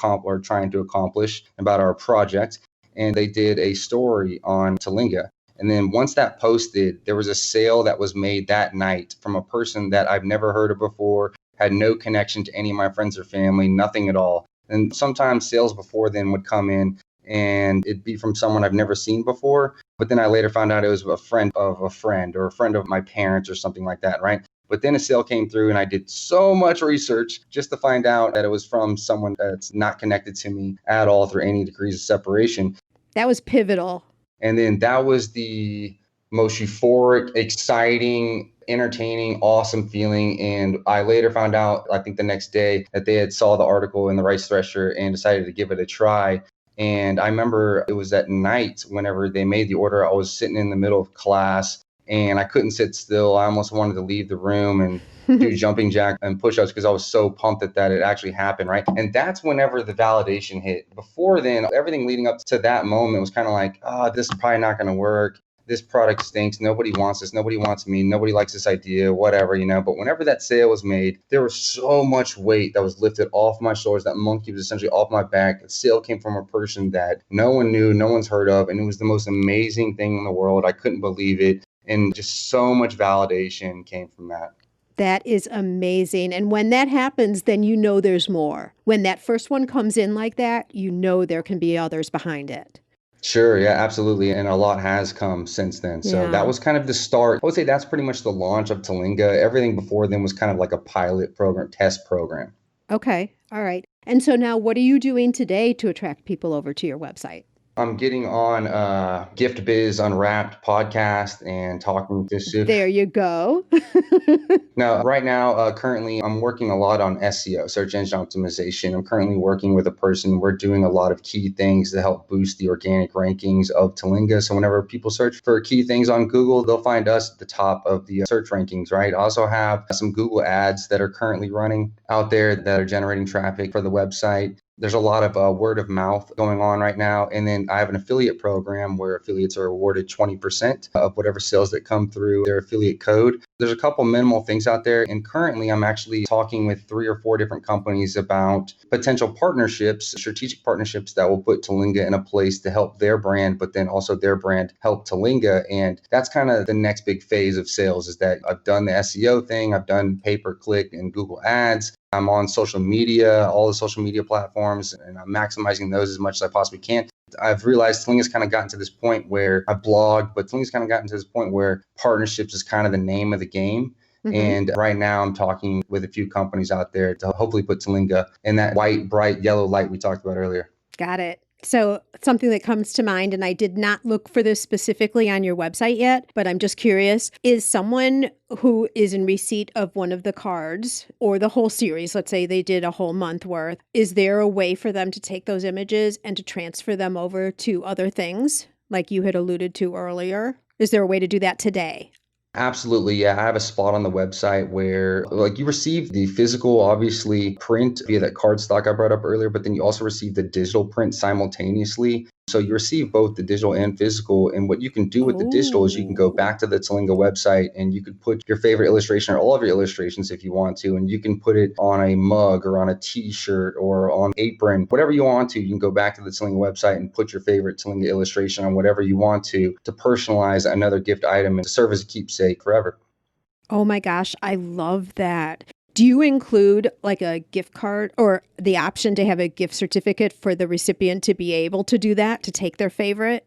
trying to accomplish about our project. And they did a story on Tellinga. And then once that posted, there was a sale that was made that night from a person that I've never heard of before, had no connection to any of my friends or family, nothing at all. And sometimes sales before then would come in and it'd be from someone I've never seen before. But then I later found out it was a friend of a friend or a friend of my parents or something like that, right? But then a sale came through and I did so much research just to find out that it was from someone that's not connected to me at all through any degrees of separation. That was pivotal. And then that was the most euphoric, exciting, entertaining, awesome feeling. And I later found out, I think the next day, that they had saw the article in the Rice Thresher and decided to give it a try. And I remember it was that night whenever they made the order, I was sitting in the middle of class and I couldn't sit still. I almost wanted to leave the room and do jumping jack and push-ups because I was so pumped that it actually happened, right? And that's whenever the validation hit. Before then, everything leading up to that moment was kind of like, this is probably not going to work. This product stinks. Nobody wants this. Nobody wants me. Nobody likes this idea, whatever, But whenever that sale was made, there was so much weight that was lifted off my shoulders. That monkey was essentially off my back. The sale came from a person that no one knew, no one's heard of. And it was the most amazing thing in the world. I couldn't believe it. And just so much validation came from that. That is amazing. And when that happens, then you know there's more. When that first one comes in like that, you know there can be others behind it. Sure. Yeah, absolutely. And a lot has come since then. So that was kind of the start. I would say that's pretty much the launch of Tellinga. Everything before then was kind of like a pilot program, test program. Okay. All right. And so now what are you doing today to attract people over to your website? I'm getting on Gift Biz Unwrapped podcast and talking to Sue. There you go. Now, right now, currently, I'm working a lot on SEO, search engine optimization. I'm currently working with a person. We're doing a lot of key things to help boost the organic rankings of Tellinga. So whenever people search for key things on Google, they'll find us at the top of the search rankings, right? I also have some Google ads that are currently running out there that are generating traffic for the website. There's a lot of word of mouth going on right now. And then I have an affiliate program where affiliates are awarded 20% of whatever sales that come through their affiliate code. There's a couple minimal things out there. And currently I'm actually talking with 3 or 4 different companies about potential partnerships, strategic partnerships that will put Tellinga in a place to help their brand, but then also their brand help Tellinga. And that's kind of the next big phase of sales, is that I've done the SEO thing. I've done pay-per-click and Google ads. I'm on social media, all the social media platforms, and I'm maximizing those as much as I possibly can. I've realized Tellinga's kind of gotten to this point where I blog, but Tellinga's kind of gotten to this point where partnerships is kind of the name of the game. Mm-hmm. And right now I'm talking with a few companies out there to hopefully put Tellinga in that white, bright yellow light we talked about earlier. Got it. So something that comes to mind, and I did not look for this specifically on your website yet, but I'm just curious, is someone who is in receipt of one of the cards or the whole series, let's say they did a whole month worth, is there a way for them to take those images and to transfer them over to other things like you had alluded to earlier? Is there a way to do that today? Absolutely. Yeah. I have a spot on the website where like you receive the physical, obviously print via that card stock I brought up earlier, but then you also receive the digital print simultaneously. So you receive both the digital and physical. And what you can do with the digital is you can go Oh. back to the Tellinga website and you could put your favorite illustration or all of your illustrations if you want to, and you can put it on a mug or on a t-shirt or on apron, whatever you want to. You can go back to the Tellinga website and put your favorite Tellinga illustration on whatever you want to personalize another gift item and to serve as a keepsake forever. Oh my gosh, I love that. Do you include like a gift card or the option to have a gift certificate for the recipient to be able to do that, to take their favorite?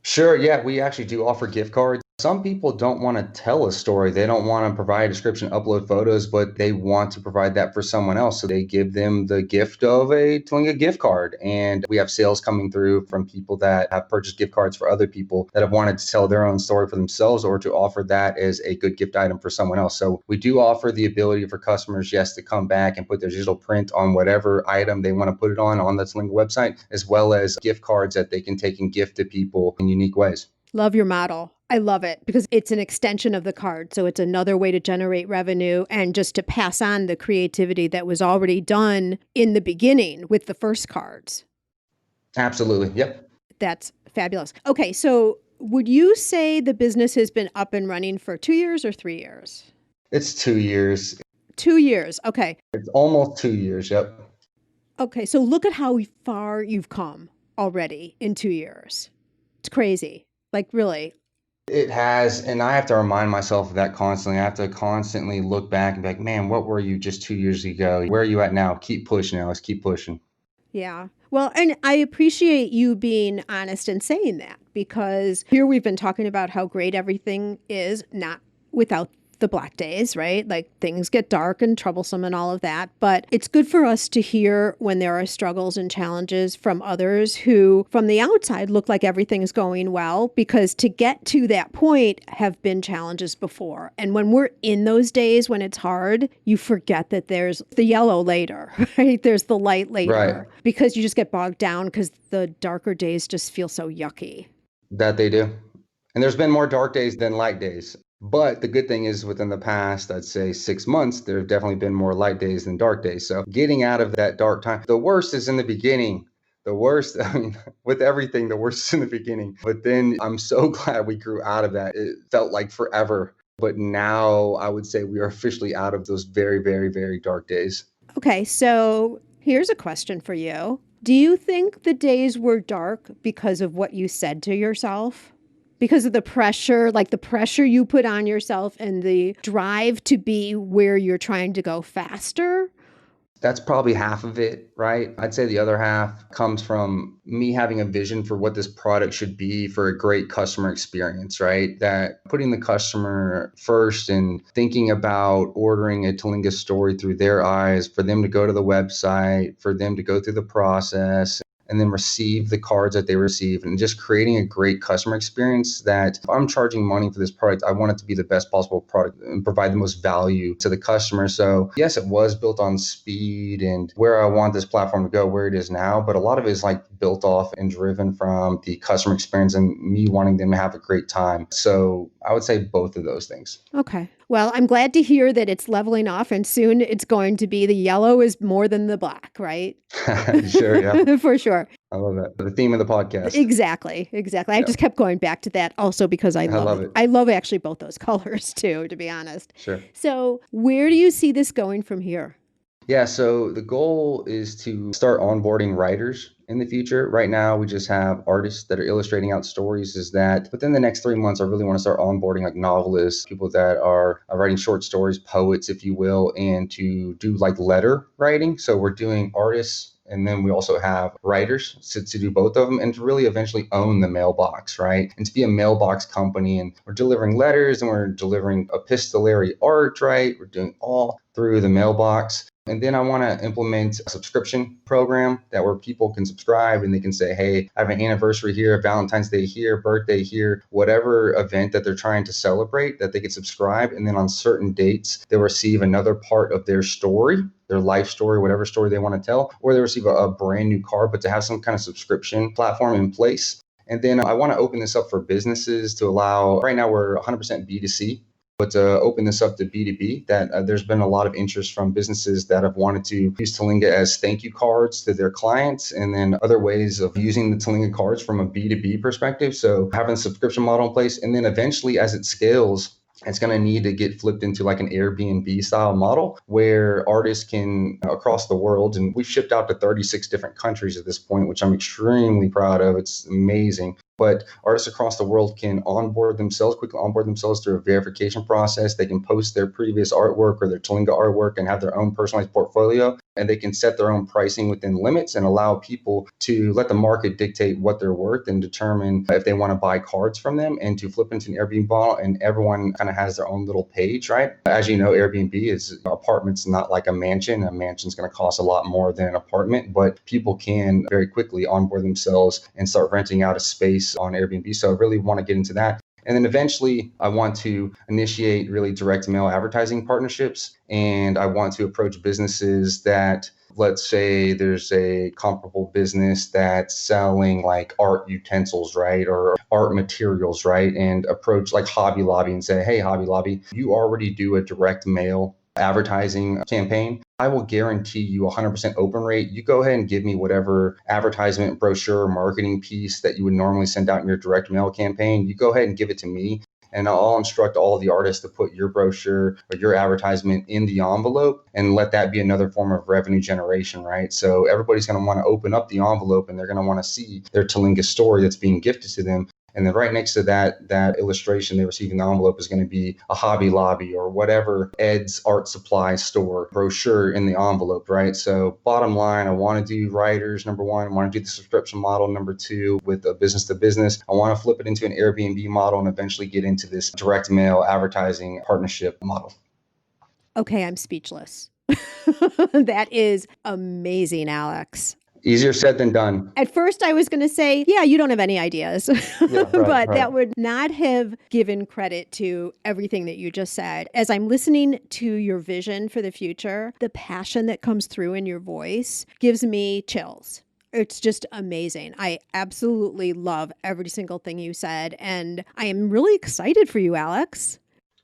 Sure. Yeah, we actually do offer gift cards. Some people don't want to tell a story. They don't want to provide a description, upload photos, but they want to provide that for someone else. So they give them the gift of a Tellinga gift card. And we have sales coming through from people that have purchased gift cards for other people that have wanted to tell their own story for themselves or to offer that as a good gift item for someone else. So we do offer the ability for customers, yes, to come back and put their digital print on whatever item they want to put it on the Tellinga website, as well as gift cards that they can take and gift to people in unique ways. Love your model. I love it because it's an extension of the card. So it's another way to generate revenue and just to pass on the creativity that was already done in the beginning with the first cards. Absolutely. Yep. That's fabulous. Okay, so would you say the business has been up and running for 2 years or 3 years? It's 2 years. 2 years. Okay. It's almost 2 years. Yep. Okay, so look at how far you've come already in 2 years. It's crazy. Like really. It has. And I have to remind myself of that constantly. I have to constantly look back and be like, man, what were you just 2 years ago? Where are you at now? Keep pushing now. Let's keep pushing. Yeah. Well, and I appreciate you being honest and saying that because here we've been talking about how great everything is, not without the black days, right? Like things get dark and troublesome and all of that. But it's good for us to hear when there are struggles and challenges from others who, from the outside, look like everything's going well, because to get to that point have been challenges before. And when we're in those days when it's hard, you forget that there's the yellow later, right? There's the light later, Right. because you just get bogged down because the darker days just feel so yucky. That they do. And there's been more dark days than light days. But the good thing is within the past, I'd say 6 months, there have definitely been more light days than dark days. So getting out of that dark time, the worst is in the beginning. The worst, I mean, with everything, the worst is in the beginning. But then I'm so glad we grew out of that. It felt like forever. But now I would say we are officially out of those very, very, very dark days. Okay, so here's a question for you. Do you think the days were dark because of what you said to yourself? Because of the pressure, like the pressure you put on yourself and the drive to be where you're trying to go faster? That's probably half of it, right? I'd say the other half comes from me having a vision for what this product should be for a great customer experience, right? That putting the customer first and thinking about ordering a Tellinga story through their eyes, for them to go to the website, for them to go through the process, and then receive the cards that they receive, and just creating a great customer experience that if I'm charging money for this product, I want it to be the best possible product and provide the most value to the customer. So yes, it was built on speed and where I want this platform to go, where it is now, but a lot of it is like built off and driven from the customer experience and me wanting them to have a great time. So I would say both of those things. Okay. Well, I'm glad to hear that it's leveling off and soon it's going to be the yellow is more than the black, right? Sure, yeah. For sure. I love that. The theme of the podcast. Exactly. I Yeah. just kept going back to that also because I I love love it. it. I love actually both those colors too, to be honest. Sure. So where do you see this going from here? Yeah, so the goal is to start onboarding writers in the future. Right now, we just have artists that are illustrating out stories. Is that within the next 3 months, I really want to start onboarding like novelists, people that are writing short stories, poets, if you will, and to do like letter writing. So we're doing artists, and then we also have writers to do both of them and to really eventually own the mailbox, right? And to be a mailbox company. And we're delivering letters and we're delivering epistolary art, right? We're doing all through the mailbox. And then I want to implement a subscription program that where people can subscribe and they can say, hey, I have an anniversary here, Valentine's Day here, birthday here, whatever event that they're trying to celebrate, that they can subscribe. And then on certain dates, they'll receive another part of their story, their life story, whatever story they want to tell, or they receive a brand new card, but to have some kind of subscription platform in place. And then I want to open this up for businesses to allow, right now we're 100% B2C, but to open this up to B2B, that there's been a lot of interest from businesses that have wanted to use Tellinga as thank you cards to their clients, and then other ways of using the Tellinga cards from a B2B perspective. So having a subscription model in place, and then eventually as it scales, it's going to need to get flipped into like an Airbnb style model where artists can across the world, and we've shipped out to 36 different countries at this point, which I'm extremely proud of. It's amazing. But artists across the world can quickly onboard themselves through a verification process. They can post their previous artwork or their Tellinga artwork and have their own personalized portfolio. And they can set their own pricing within limits and allow people to let the market dictate what they're worth and determine if they want to buy cards from them and to flip into an Airbnb model. And everyone kind of has their own little page, right? As you know, Airbnb is apartments, not like a mansion. A mansion's going to cost a lot more than an apartment, but people can very quickly onboard themselves and start renting out a space on Airbnb. So I really want to get into that. And then eventually I want to initiate really direct mail advertising partnerships. And I want to approach businesses that, let's say there's a comparable business that's selling like art utensils, right? Or art materials, right? And approach like Hobby Lobby and say, hey, Hobby Lobby, you already do a direct mail advertising campaign. I will guarantee you 100% open rate. You go ahead and give me whatever advertisement, brochure, marketing piece that you would normally send out in your direct mail campaign. You go ahead and give it to me. And I'll instruct all of the artists to put your brochure or your advertisement in the envelope and let that be another form of revenue generation, right? So everybody's going to want to open up the envelope and they're going to want to see their Tellinga story that's being gifted to them. And then right next to that illustration they receive in the envelope is going to be a Hobby Lobby or whatever Ed's art supply store brochure in the envelope, right? So bottom line, I want to do writers, number one. I want to do the subscription model, number two, with a business to business. I want to flip it into an Airbnb model and eventually get into this direct mail advertising partnership model. Okay, I'm speechless. That is amazing, Alex. Easier said than done. At first, I was going to say, yeah, you don't have any ideas, but that would not have given credit to everything that you just said. As I'm listening to your vision for the future, the passion that comes through in your voice gives me chills. It's just amazing. I absolutely love every single thing you said, and I am really excited for you, Alex.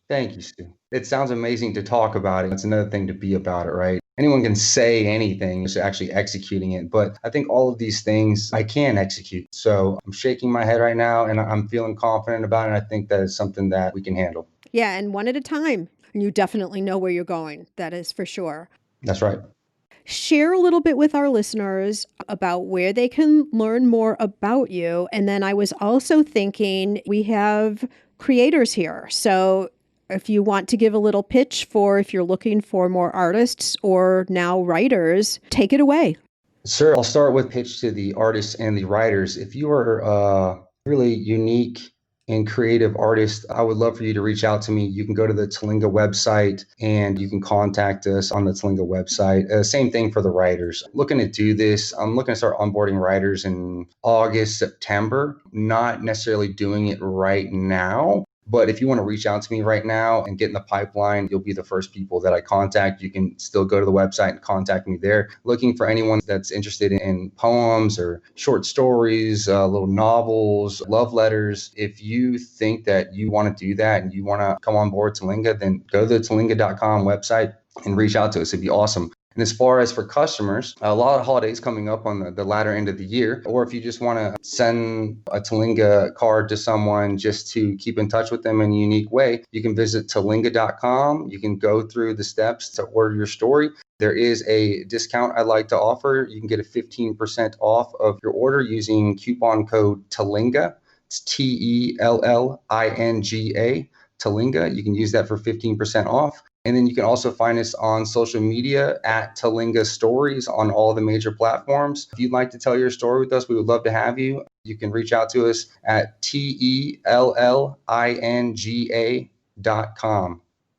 Thank you, Stu. It sounds amazing to talk about it. It's another thing to be about it, right? Anyone can say anything, it's actually executing it. But I think all of these things I can execute. So I'm shaking my head right now and I'm feeling confident about it. I think that is something that we can handle. Yeah, and one at a time. And you definitely know where you're going. That is for sure. That's right. Share a little bit with our listeners about where they can learn more about you. And then I was also thinking we have creators here. So if you want to give a little pitch for if you're looking for more artists or now writers, take it away. Sure. I'll start with pitch to the artists and the writers. If you are a really unique and creative artist, I would love for you to reach out to me. You can go to the Tellinga website and you can contact us on the Tellinga website. Same thing for the writers. Looking to do this. I'm looking to start onboarding writers in August, September. Not necessarily doing it right now. But if you want to reach out to me right now and get in the pipeline, you'll be the first people that I contact. You can still go to the website and contact me there. Looking for anyone that's interested in poems or short stories, little novels, love letters. If you think that you want to do that and you want to come on board Tellinga, then go to the Tellinga.com website and reach out to us. It'd be awesome. And as far as for customers, a lot of holidays coming up on the latter end of the year, or if you just want to send a Tellinga card to someone just to keep in touch with them in a unique way, you can visit Tellinga.com. You can go through the steps to order your story. There is a discount I'd like to offer. You can get a 15% off of your order using coupon code Tellinga. It's Tellinga, Tellinga. You can use that for 15% off. And then you can also find us on social media at Tellinga Stories on all the major platforms. If you'd like to tell your story with us, we would love to have you. You can reach out to us at Tellinga.com.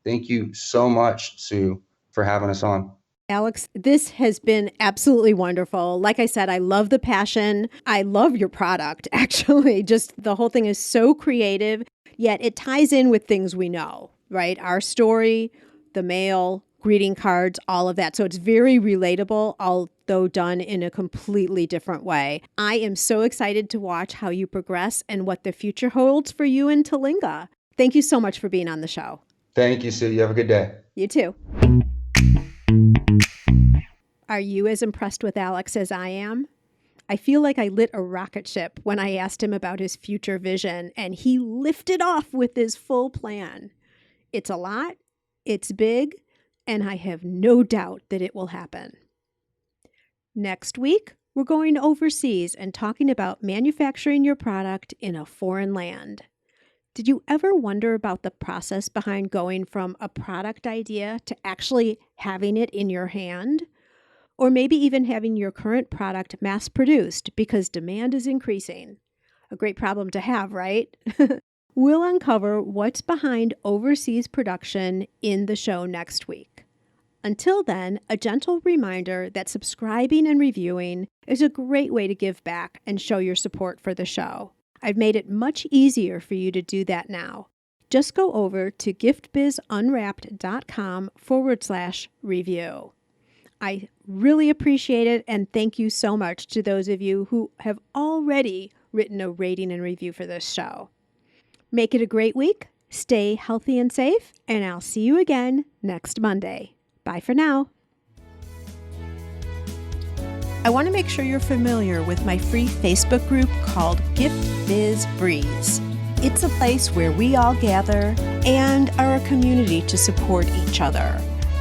Thank you so much, Sue, for having us on. Alex, this has been absolutely wonderful. Like I said, I love the passion. I love your product, actually. Just the whole thing is so creative, yet it ties in with things we know, right? Our story, the mail, greeting cards, all of that. So it's very relatable, although done in a completely different way. I am so excited to watch how you progress and what the future holds for you in Tellinga. Thank you so much for being on the show. Thank you, Sue. You have a good day. You too. Are you as impressed with Alex as I am? I feel like I lit a rocket ship when I asked him about his future vision, and he lifted off with his full plan. It's a lot, it's big, and I have no doubt that it will happen. Next week, we're going overseas and talking about manufacturing your product in a foreign land. Did you ever wonder about the process behind going from a product idea to actually having it in your hand? Or maybe even having your current product mass-produced because demand is increasing. A great problem to have, right? We'll uncover what's behind overseas production in the show next week. Until then, a gentle reminder that subscribing and reviewing is a great way to give back and show your support for the show. I've made it much easier for you to do that now. Just go over to giftbizunwrapped.com/review. I really appreciate it, and thank you so much to those of you who have already written a rating and review for this show. Make it a great week, stay healthy and safe, and I'll see you again next Monday. Bye for now. I want to make sure you're familiar with my free Facebook group called Gift Biz Breeze. It's a place where we all gather and are a community to support each other.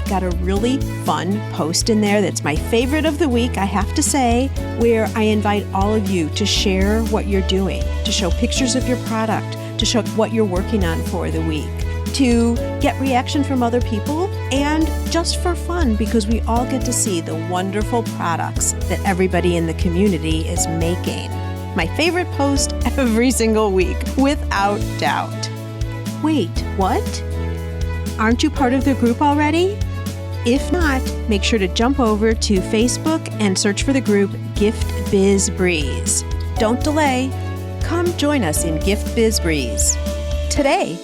Got a really fun post in there that's my favorite of the week, I have to say, where I invite all of you to share what you're doing, to show pictures of your product, to show what you're working on for the week, to get reaction from other people, and just for fun because we all get to see the wonderful products that everybody in the community is making. My favorite post every single week, without doubt. Wait, what? Aren't you part of the group already? If not, make sure to jump over to Facebook and search for the group Gift Biz Breeze. Don't delay. Come join us in Gift Biz Breeze today.